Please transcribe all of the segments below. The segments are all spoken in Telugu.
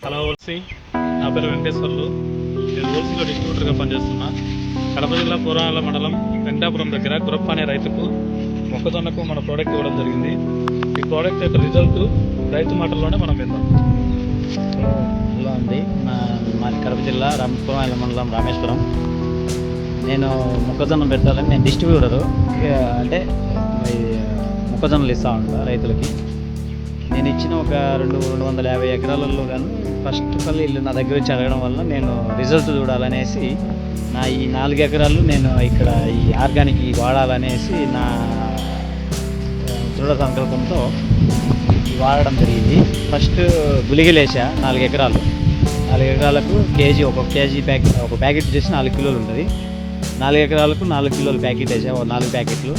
హలో ఓల్సీ, నా పేరు వెంకటేశ్వర్లు. నేను ఓల్సీలో డిస్ట్రిబ్యూటర్గా పనిచేస్తున్నా. కడప జిల్లా పురాణాల మండలం వెంకటాపురం దగ్గర గురప్ప అనే రైతుకు మొక్కజొన్నకు మన ప్రోడక్ట్ ఇవ్వడం జరిగింది. ఈ ప్రోడక్ట్ యొక్క రిజల్ట్ రైతు మాటల్లోనే మనం విందాం. హలో అండి, మాది కడప జిల్లా పురాణాల మండలం రామేశ్వరం. నేను మొక్కజొన్న పెట్టాలని నేను డిస్ట్రిబ్యూటరు, అంటే మొక్కజొన్నలు ఇస్తూ ఉంటా రైతులకి. నేను ఇచ్చిన ఒక 250 ఎకరాలలో కానీ ఫస్ట్ వీళ్ళు నా దగ్గర వచ్చి అడగడం వల్ల నేను రిజల్ట్ చూడాలనేసి ఈ 4 ఎకరాలు నేను ఇక్కడ ఈ ఆర్గానిక్ వాడాలనేసి నా దృఢ సంకల్పంతో వాడడం జరిగింది. ఫస్ట్ గులిగిలేసా 4 ఎకరాలు. 4 ఎకరాలకు ఒక ప్యాకెట్ చేసి 4 కిలోలు ఉంటుంది. 4 ఎకరాలకు 4 కిలోల ప్యాకెట్ వేసా, 4 ప్యాకెట్లు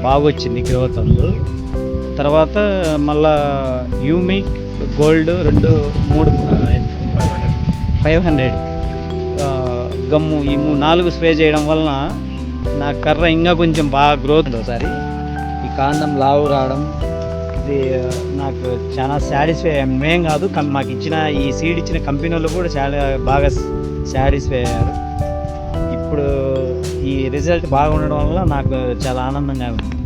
బాగా వచ్చింది గ్రోత్ అందు. తర్వాత మళ్ళా యూమిక్ గోల్డ్ 500 గమ్ము ఈ 4 స్ప్రే చేయడం వలన నా కర్ర ఇంకా కొంచెం బాగా గ్రోత్. ఒకసారి ఈ కాండం లావు రావడం ఇది నాకు చాలా సాటిస్ఫై. మేం కాదు, మాకు ఇచ్చిన ఈ సీడ్ ఇచ్చిన కంపెనీ వాళ్ళు కూడా చాలా బాగా సాటిస్ఫై అయ్యారు. ఇప్పుడు ఈ రిజల్ట్ బాగా ఉండడం వల్ల నాకు చాలా ఆనందంగా ఉంది.